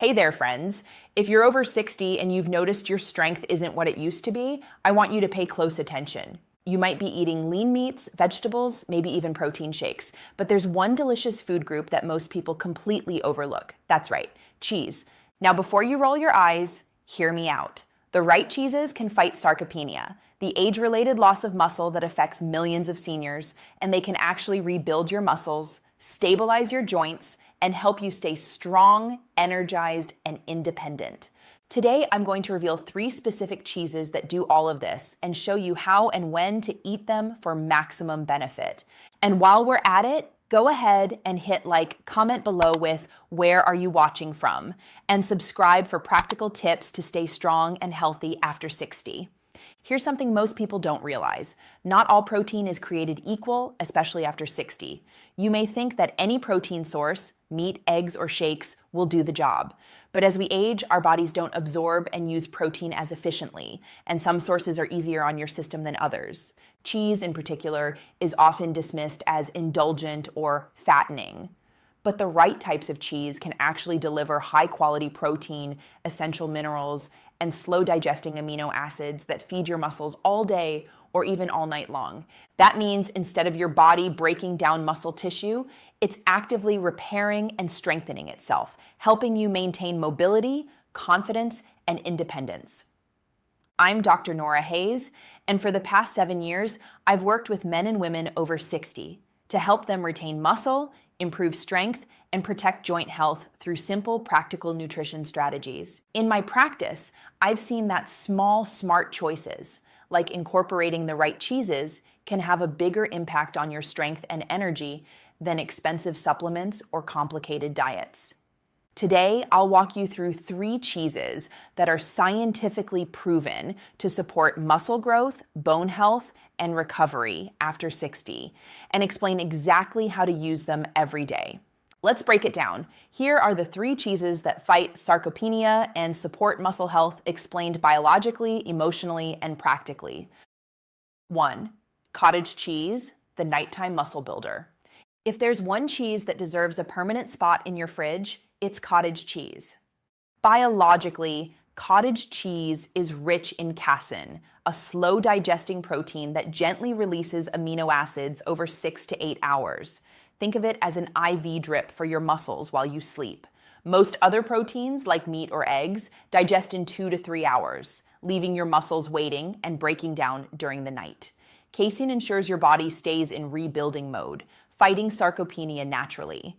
Hey there, friends. If you're over 60 and you've noticed your strength isn't what it used to be, I want you to pay close attention. You might be eating lean meats, vegetables, maybe even protein shakes, but there's one delicious food group that most people completely overlook. That's right, cheese. Now, before you roll your eyes, hear me out. The right cheeses can fight sarcopenia, the age-related loss of muscle that affects millions of seniors, and they can actually rebuild your muscles, stabilize your joints, and help you stay strong, energized, and independent. Today, I'm going to reveal 3 specific cheeses that do all of this and show you how and when to eat them for maximum benefit. And while we're at it, go ahead and hit like, comment below with where are you watching from, and subscribe for practical tips to stay strong and healthy after 60. Here's something most people don't realize. Not all protein is created equal, especially after 60. You may think that any protein source, meat, eggs, or shakes, will do the job. But as we age, our bodies don't absorb and use protein as efficiently, and some sources are easier on your system than others. Cheese, in particular, is often dismissed as indulgent or fattening. But the right types of cheese can actually deliver high-quality protein, essential minerals, and slow-digesting amino acids that feed your muscles all day or even all night long. That means instead of your body breaking down muscle tissue, it's actively repairing and strengthening itself, helping you maintain mobility, confidence, and independence. I'm Dr. Nora Hayes, and for the past 7 years, I've worked with men and women over 60 to help them retain muscle, improve strength, and protect joint health through simple, practical nutrition strategies. In my practice, I've seen that small, smart choices, like incorporating the right cheeses, can have a bigger impact on your strength and energy than expensive supplements or complicated diets. Today, I'll walk you through 3 cheeses that are scientifically proven to support muscle growth, bone health, and recovery after 60, and explain exactly how to use them every day. Let's break it down. Here are the 3 cheeses that fight sarcopenia and support muscle health, explained biologically, emotionally, and practically. 1. Cottage cheese, the nighttime muscle builder. If there's one cheese that deserves a permanent spot in your fridge, it's cottage cheese. Biologically, cottage cheese is rich in casein, a slow-digesting protein that gently releases amino acids over 6 to 8 hours. Think of it as an IV drip for your muscles while you sleep. Most other proteins, like meat or eggs, digest in 2 to 3 hours, leaving your muscles waiting and breaking down during the night. Casein ensures your body stays in rebuilding mode, fighting sarcopenia naturally.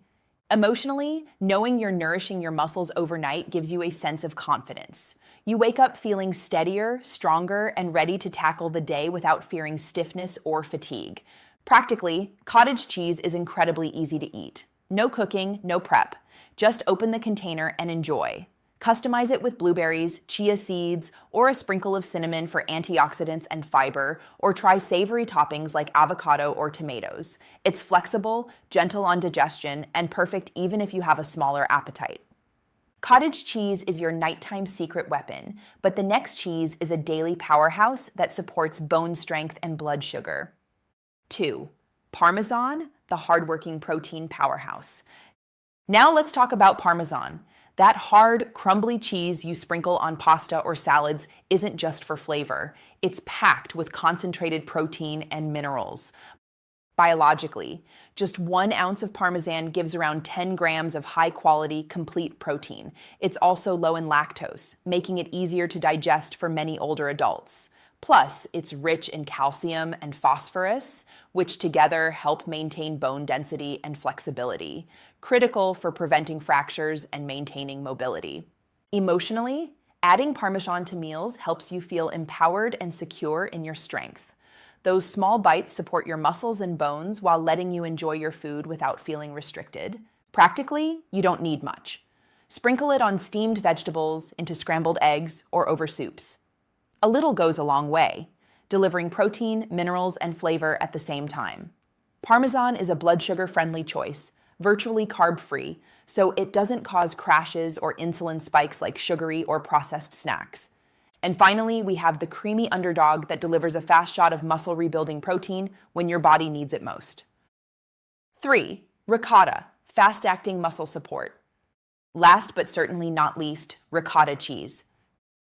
Emotionally, knowing you're nourishing your muscles overnight gives you a sense of confidence. You wake up feeling steadier, stronger, and ready to tackle the day without fearing stiffness or fatigue. Practically, cottage cheese is incredibly easy to eat. No cooking, no prep. Just open the container and enjoy. Customize it with blueberries, chia seeds, or a sprinkle of cinnamon for antioxidants and fiber, or try savory toppings like avocado or tomatoes. It's flexible, gentle on digestion, and perfect even if you have a smaller appetite. Cottage cheese is your nighttime secret weapon, but the next cheese is a daily powerhouse that supports bone strength and blood sugar. 2. Parmesan, the hardworking protein powerhouse. Now let's talk about Parmesan. That hard, crumbly cheese you sprinkle on pasta or salads isn't just for flavor. It's packed with concentrated protein and minerals. Biologically, just 1 ounce of Parmesan gives around 10 grams of high-quality, complete protein. It's also low in lactose, making it easier to digest for many older adults. Plus, it's rich in calcium and phosphorus, which together help maintain bone density and flexibility, critical for preventing fractures and maintaining mobility. Emotionally, adding Parmesan to meals helps you feel empowered and secure in your strength. Those small bites support your muscles and bones while letting you enjoy your food without feeling restricted. Practically, you don't need much. Sprinkle it on steamed vegetables, into scrambled eggs, or over soups. A little goes a long way, delivering protein, minerals, and flavor at the same time. Parmesan is a blood sugar-friendly choice, virtually carb-free, so it doesn't cause crashes or insulin spikes like sugary or processed snacks. And finally, we have the creamy underdog that delivers a fast shot of muscle-rebuilding protein when your body needs it most. 3. Ricotta, fast-acting muscle support. Last but certainly not least, ricotta cheese.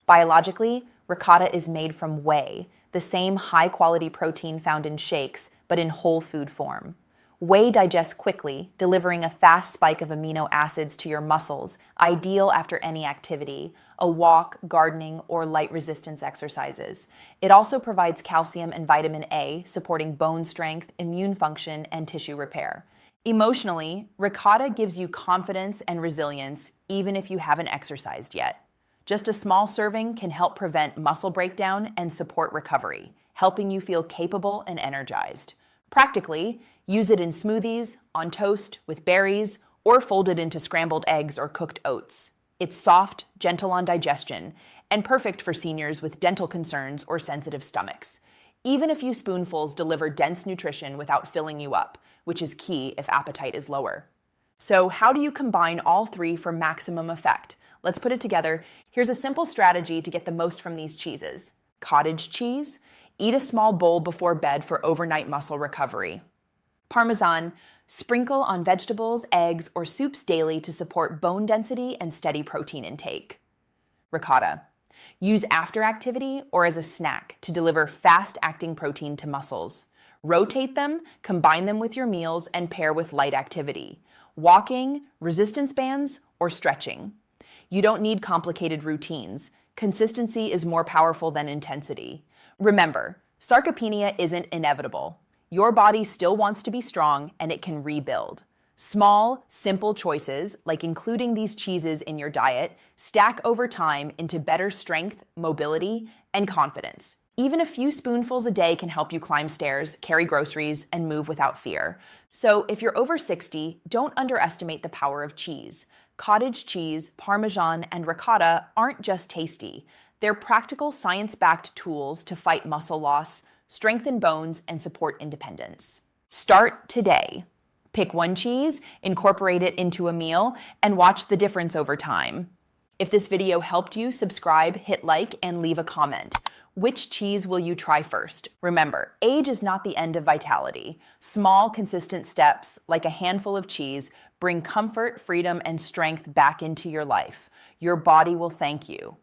Biologically, ricotta is made from whey, the same high-quality protein found in shakes, but in whole food form. Whey digests quickly, delivering a fast spike of amino acids to your muscles, ideal after any activity, a walk, gardening, or light resistance exercises. It also provides calcium and vitamin A, supporting bone strength, immune function, and tissue repair. Emotionally, ricotta gives you confidence and resilience, even if you haven't exercised yet. Just a small serving can help prevent muscle breakdown and support recovery, helping you feel capable and energized. Practically, use it in smoothies, on toast, with berries, or fold it into scrambled eggs or cooked oats. It's soft, gentle on digestion, and perfect for seniors with dental concerns or sensitive stomachs. Even a few spoonfuls deliver dense nutrition without filling you up, which is key if appetite is lower. So, how do you combine all three for maximum effect? Let's put it together. Here's a simple strategy to get the most from these cheeses. Cottage cheese. Eat a small bowl before bed for overnight muscle recovery. Parmesan. Sprinkle on vegetables, eggs, or soups daily to support bone density and steady protein intake. Ricotta. Use after activity or as a snack to deliver fast-acting protein to muscles. Rotate them, combine them with your meals, and pair with light activity. Walking, resistance bands, or stretching. You don't need complicated routines. Consistency is more powerful than intensity. Remember, sarcopenia isn't inevitable. Your body still wants to be strong, and it can rebuild. Small, simple choices, like including these cheeses in your diet, stack over time into better strength, mobility, and confidence. Even a few spoonfuls a day can help you climb stairs, carry groceries, and move without fear. So if you're over 60, don't underestimate the power of cheese. Cottage cheese, Parmesan, and ricotta aren't just tasty. They're practical, science-backed tools to fight muscle loss, strengthen bones, and support independence. Start today. Pick one cheese, incorporate it into a meal, and watch the difference over time. If this video helped you, subscribe, hit like, and leave a comment. Which cheese will you try first? Remember, age is not the end of vitality. Small, consistent steps, like a handful of cheese, bring comfort, freedom, and strength back into your life. Your body will thank you.